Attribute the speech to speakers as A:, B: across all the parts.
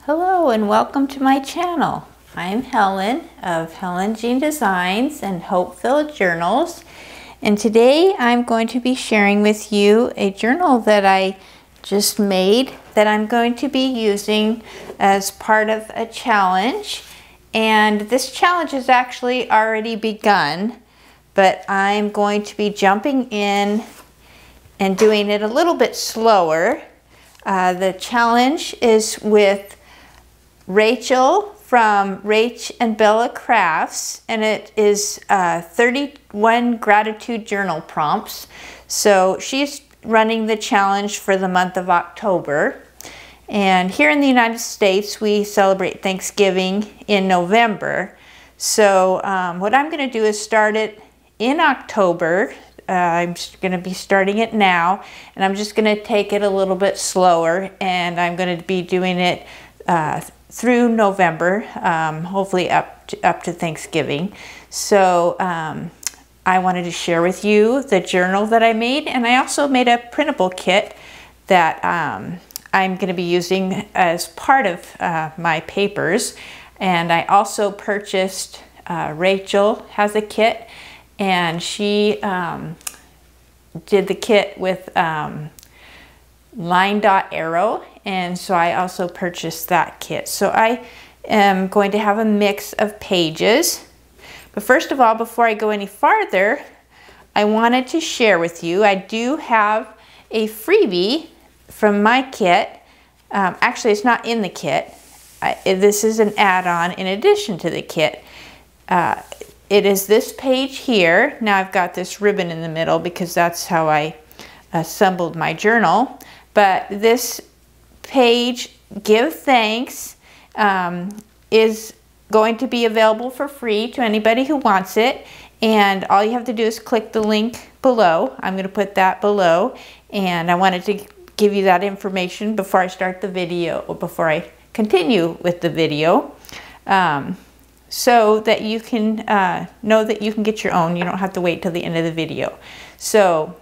A: Hello and welcome to my channel. I'm Helen of Helen Jeanne Designs and Hope-Filled Journals, and today I'm going to be sharing with you a journal that I just made that I'm going to be using as part of a challenge. And this challenge has actually already begun, but I'm going to be jumping in and doing it a little bit slower. The challenge is with Rachel from Rach and Bella Crafts, and it is 31 gratitude journal prompts. So she's running the challenge for the month of October. And here in the United States, we celebrate Thanksgiving in November. So what I'm going to do is start it in October. I'm just going to be starting it now, and I'm just going to take it a little bit slower, and I'm going to be doing it through November, hopefully up to Thanksgiving. So I wanted to share with you the journal that I made, and I also made a printable kit that I'm going to be using as part of my papers. And I also purchased, Rachel has a kit, and she did the kit with line dot arrow, and so I also purchased that kit. So I am going to have a mix of pages. But first of all, before I go any farther, I wanted to share with you, I do have a freebie from my kit. Actually, it's not in the kit. This is an add-on in addition to the kit. It is this page here. Now I've got this ribbon in the middle because that's how I assembled my journal. But this page, Give Thanks, is going to be available for free to anybody who wants it. And all you have to do is click the link below. I'm going to put that below. And I wanted to give you that information before I start the video, or before I continue with the video, so that you can know that you can get your own. You don't have to wait till the end of the video. So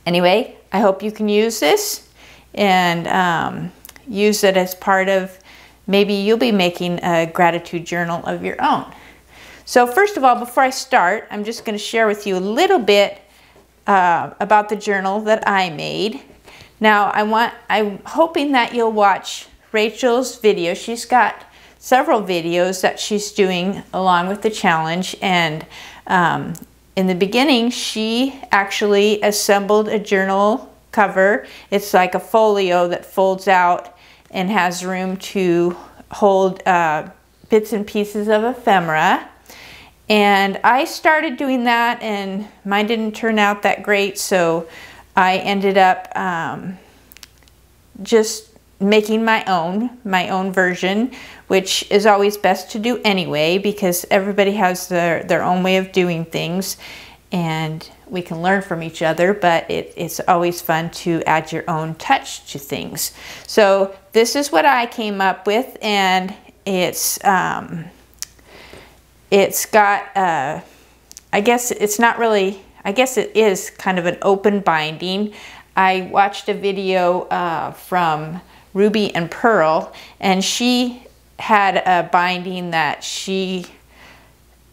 A: anyway, I hope you can use this and use it as part of, maybe you'll be making a gratitude journal of your own. So first of all, before I start, I'm just going to share with you a little bit about the journal that I made. Now I'm hoping that you'll watch Rachel's video. She's got several videos that she's doing along with the challenge, and in the beginning, she actually assembled a journal cover. It's like a folio that folds out and has room to hold bits and pieces of ephemera. And I started doing that, and mine didn't turn out that great, so I ended up just making my own version, which is always best to do anyway, because everybody has their own way of doing things, and we can learn from each other, but it's always fun to add your own touch to things. So this is what I came up with, and it's got, I guess it's not really, I guess it is kind of an open binding. I watched a video from Ruby and Pearl, and she had a binding that she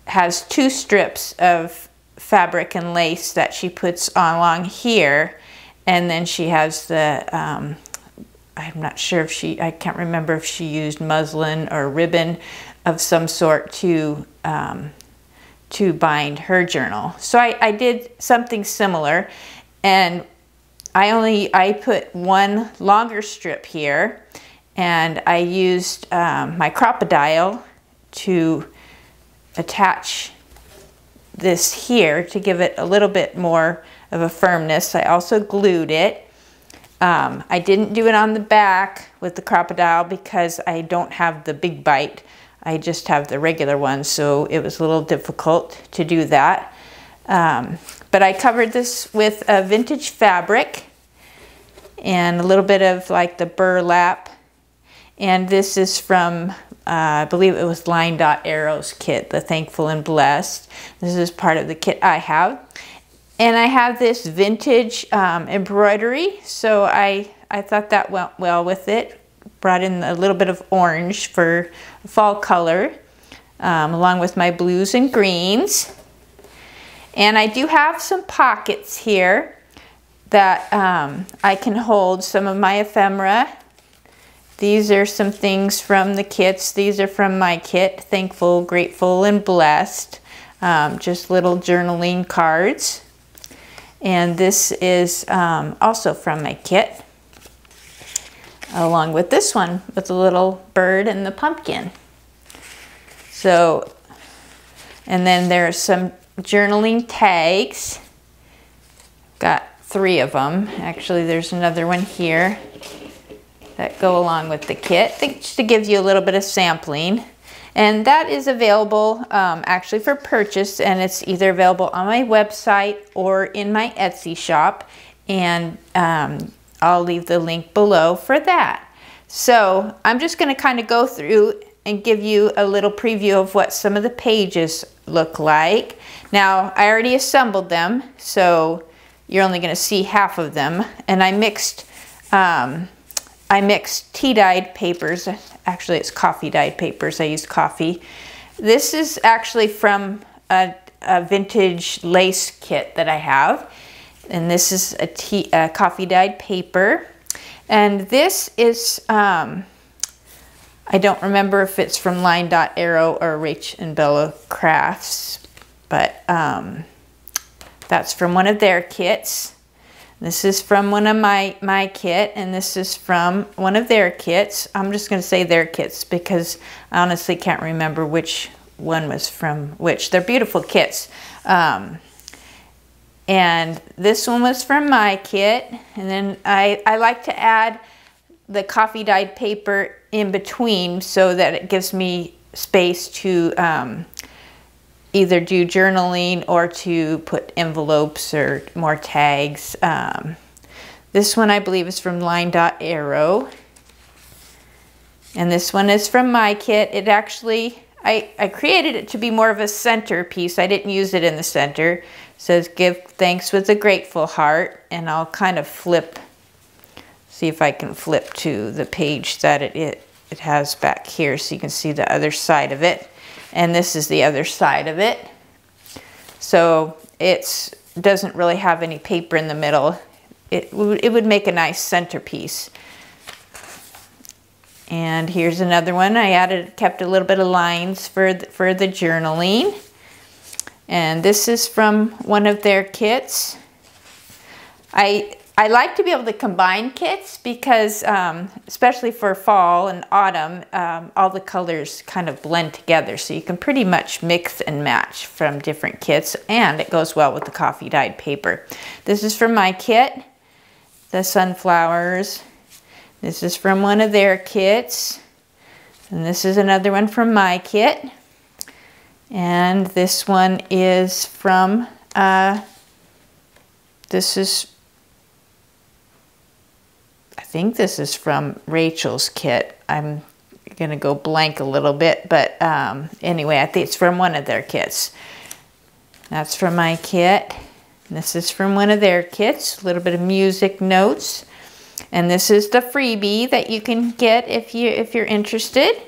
A: has 2 strips of fabric and lace that she puts on along here, and then she has the I'm not sure if I can't remember if she used muslin or ribbon of some sort to bind her journal. So I did something similar, and I put one longer strip here, and I used my crocodile to attach this here to give it a little bit more of a firmness. I also glued it. I didn't do it on the back with the crocodile because I don't have the big bite. I just have the regular one, so it was a little difficult to do that. But I covered this with a vintage fabric and a little bit of like the burlap. And this is from, I believe it was Line Dot Arrow's kit, the Thankful and Blessed. This is part of the kit I have. And I have this vintage embroidery, so I thought that went well with it. brought in a little bit of orange for fall color, along with my blues and greens. And I do have some pockets here that I can hold some of my ephemera. These are some things from the kits. These are from my kit, Thankful, Grateful, and Blessed. Just little journaling cards. And this is also from my kit, along with this one with the little bird and the pumpkin. So, and then there's some journaling tags. Got 3 of them. Actually, there's another one here that go along with the kit, just to give you a little bit of sampling. And that is available actually for purchase, and it's either available on my website or in my Etsy shop. And I'll leave the link below for that. So I'm just going to kind of go through and give you a little preview of what some of the pages look like. Now, I already assembled them, so you're only going to see half of them. And I mixed tea-dyed papers. Actually, it's coffee-dyed papers. I used coffee. This is actually from a vintage lace kit that I have. And this is a coffee-dyed paper. And this is, I don't remember if it's from Line Dot Arrow or Rach and Bella Crafts, but that's from one of their kits. This is from one of my kit, and this is from one of their kits. I'm just going to say their kits because I honestly can't remember which one was from which. They're beautiful kits. And this one was from my kit. And then I like to add the coffee dyed paper in between so that it gives me space to either do journaling or to put envelopes or more tags. This one I believe is from Line Dot Arrow. And this one is from my kit. It actually, I created it to be more of a centerpiece. I didn't use it in the center. It says give thanks with a grateful heart. And I'll kind of flip, see if I can flip to the page that it has back here so you can see the other side of it. And this is the other side of it. So it doesn't really have any paper in the middle. It would make a nice centerpiece. And here's another one. I kept a little bit of lines for the journaling. And this is from one of their kits. I like to be able to combine kits because, especially for fall and autumn, all the colors kind of blend together. So you can pretty much mix and match from different kits, and it goes well with the coffee dyed paper. This is from my kit, the sunflowers. This is from one of their kits. And this is another one from my kit. And this one is from, I think this is from Rachel's kit. I'm gonna go blank a little bit, but anyway, I think it's from one of their kits. That's from my kit. This is from one of their kits, a little bit of music notes. And this is the freebie that you can get if you're interested.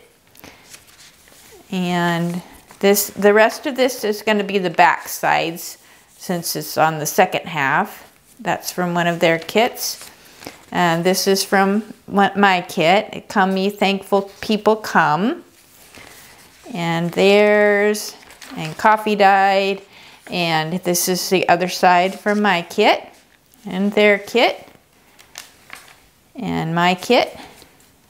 A: And the rest of this is going to be the back sides since it's on the second half. That's from one of their kits. And this is from my kit. Come Ye Thankful People Come. And coffee dyed. And this is the other side from my kit. And their kit. And my kit.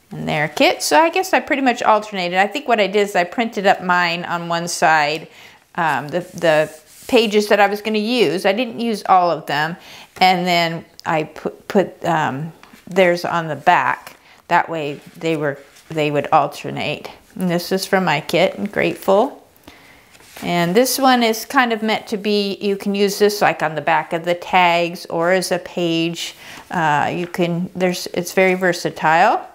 A: And their kit. So I guess I pretty much alternated. I think what I did is I printed up mine on one side. The pages that I was going to use. I didn't use all of them. And then I put theirs on the back. That way they would alternate. And this is from my kit, and Grateful. And this one is kind of meant to be, you can use this like on the back of the tags or as a page. It's very versatile.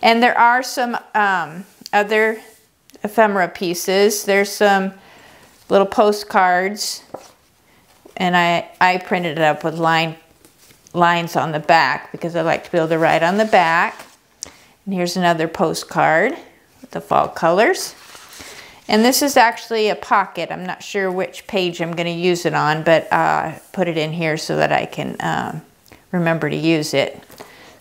A: And there are some other ephemera pieces. There's some little postcards, and I printed it up with lines on the back because I like to be able to write on the back. And here's another postcard with the fall colors. And this is actually a pocket. I'm not sure which page I'm going to use it on, but put it in here so that I can remember to use it.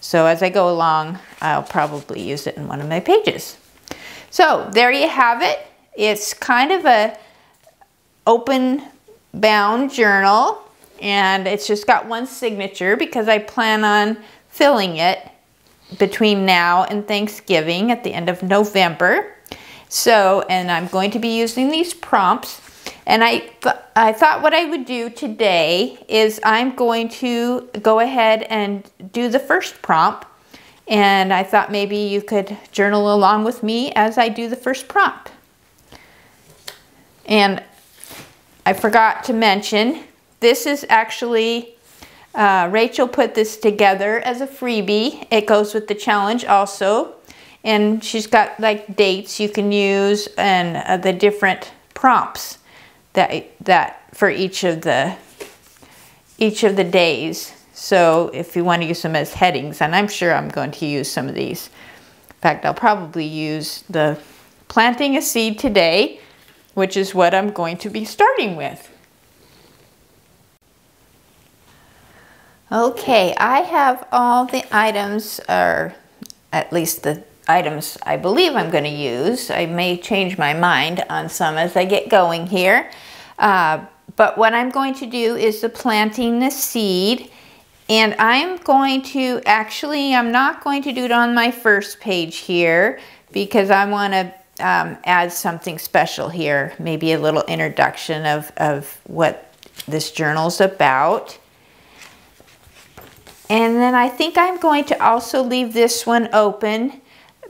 A: So as I go along, I'll probably use it in one of my pages. So there you have it. It's kind of a open bound journal, and it's just got one signature because I plan on filling it between now and Thanksgiving at the end of November. So, and I'm going to be using these prompts, and I thought what I would do today is I'm going to go ahead and do the first prompt, and I thought maybe you could journal along with me as I do the first prompt. And I forgot to mention, this is actually, Rachel put this together as a freebie. It goes with the challenge also. And she's got like dates you can use and the different prompts that for each of the days. So if you want to use them as headings, and I'm sure I'm going to use some of these. In fact, I'll probably use the planting a seed today, which is what I'm going to be starting with. Okay, I have all the items, or at least the items I believe I'm going to use. I may change my mind on some as I get going here. But what I'm going to do is the planting the seed. And I'm going to, actually, I'm not going to do it on my first page here because I want to add something special here. Maybe a little introduction of what this journal's about. And then I think I'm going to also leave this one open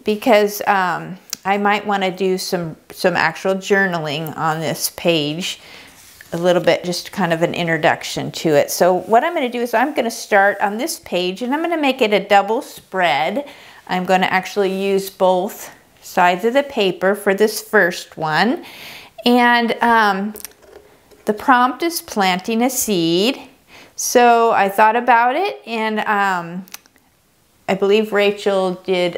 A: because I might want to do some actual journaling on this page, a little bit, just kind of an introduction to it. So what I'm going to do is I'm going to start on this page, and I'm going to make it a double spread. I'm going to actually use both sides of the paper for this first one. And the prompt is planting a seed. So I thought about it, and I believe Rachel did,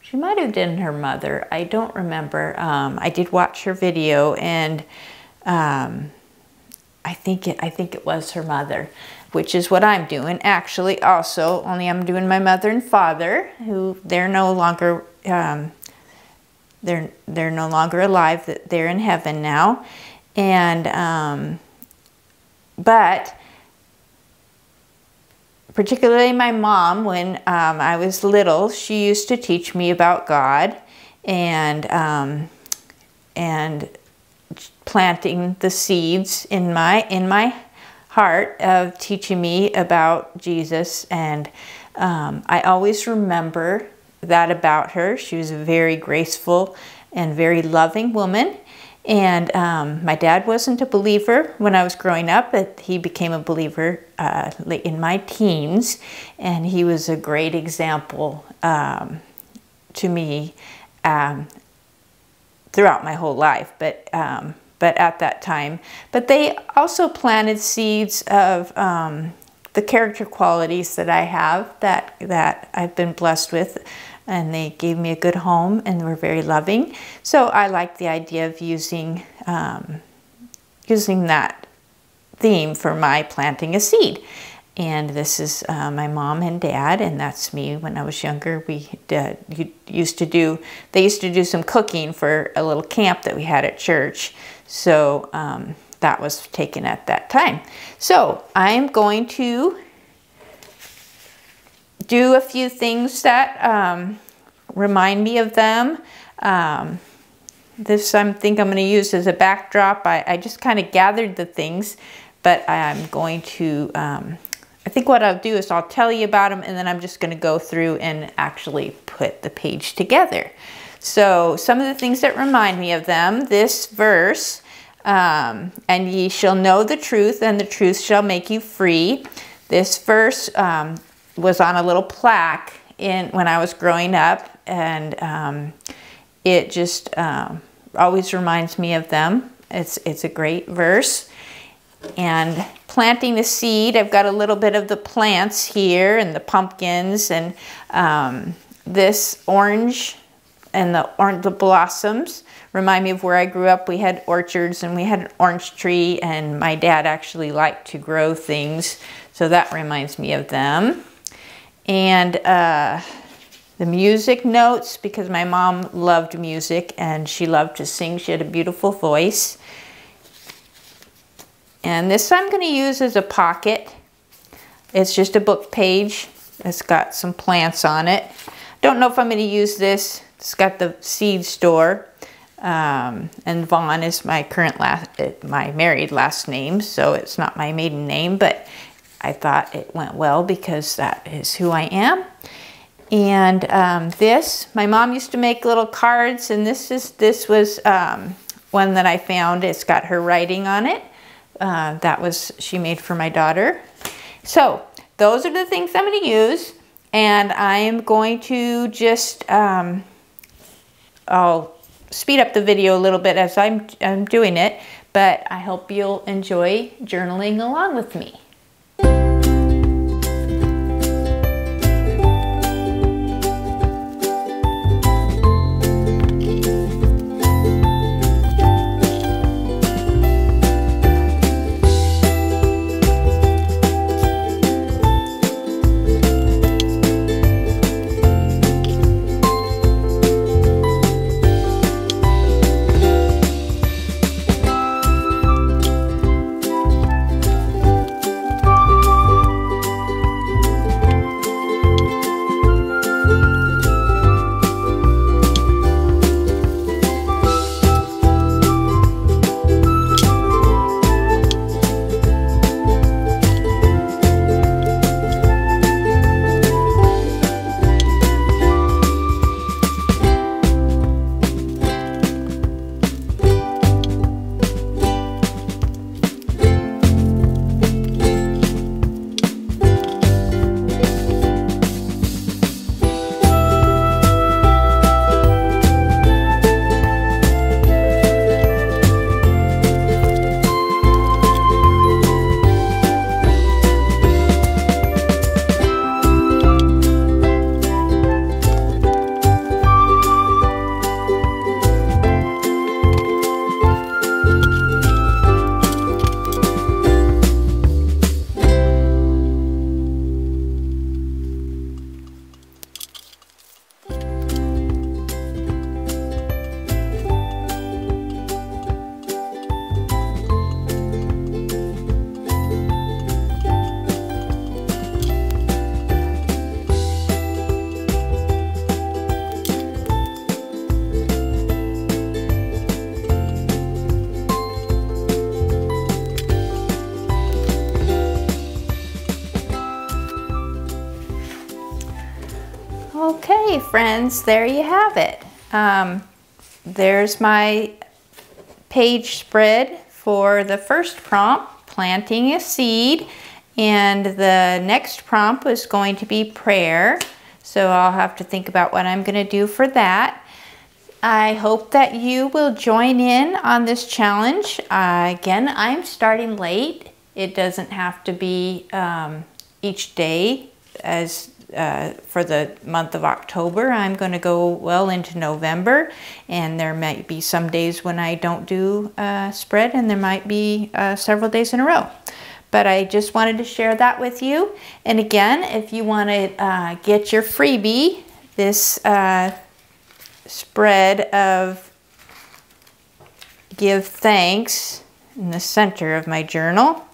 A: she might have done her mother. I don't remember. I did watch her video, and I think it was her mother, which is what I'm doing actually also, only I'm doing my mother and father, who they're no longer they're no longer alive. They're in heaven now. And but particularly my mom, when I was little, she used to teach me about God and planting the seeds in my heart of teaching me about Jesus. And I always remember that about her. She was a very graceful and very loving woman. And my dad wasn't a believer when I was growing up, but he became a believer late in my teens, and he was a great example to me throughout my whole life. But at that time, but they also planted seeds of the character qualities that I have, that I've been blessed with. And they gave me a good home and were very loving. So I like the idea of using that theme for my planting a seed. And this is my mom and dad, and that's me when I was younger. They used to do some cooking for a little camp that we had at church. So that was taken at that time. So I'm going to do a few things that remind me of them. This I think I'm going to use as a backdrop. I just kind of gathered the things, but I'm going to, I think what I'll do is I'll tell you about them, and then I'm just going to go through and actually put the page together. So some of the things that remind me of them, this verse, and ye shall know the truth, and the truth shall make you free. This verse was on a little plaque when I was growing up, and it just always reminds me of them. It's a great verse. And planting the seed. I've got a little bit of the plants here and the pumpkins and this orange and the blossoms remind me of where I grew up. We had orchards and we had an orange tree, and my dad actually liked to grow things, so that reminds me of them. And the music notes, because my mom loved music and she loved to sing. She had a beautiful voice. And this I'm going to use as a pocket. It's just a book page. It's got some plants on it. Don't know if I'm going to use this. It's got the seed store. And Vaughn is my my married last name, so it's not my maiden name, but I thought it went well because that is who I am. And this, my mom used to make little cards, and this was one that I found. It's got her writing on it. She made for my daughter. So those are the things I'm going to use, and I am going to just I'll speed up the video a little bit as I'm doing it, but I hope you'll enjoy journaling along with me. Okay, friends, there you have it. There's my page spread for the first prompt, planting a seed, and the next prompt is going to be prayer. So I'll have to think about what I'm going to do for that. I hope that you will join in on this challenge. Again, I'm starting late. It doesn't have to be each day as for the month of October. I'm going to go well into November, and there might be some days when I don't do spread, and there might be several days in a row. But I just wanted to share that with you. And again, if you want to get your freebie, this spread of give thanks in the center of my journal,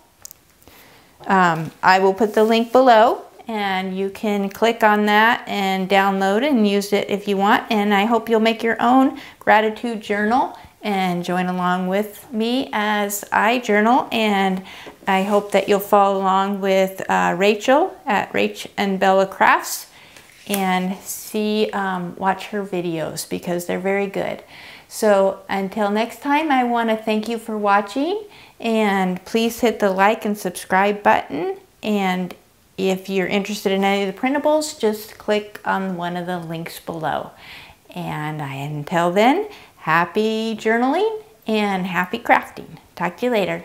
A: I will put the link below, and you can click on that and download it and use it if you want. And I hope you'll make your own gratitude journal and join along with me as I journal. And I hope that you'll follow along with Rachel at Rach and Bella Crafts and watch her videos, because they're very good. So until next time, I want to thank you for watching, and please hit the like and subscribe button. And if you're interested in any of the printables, just click on one of the links below. And until then, happy journaling and happy crafting. Talk to you later.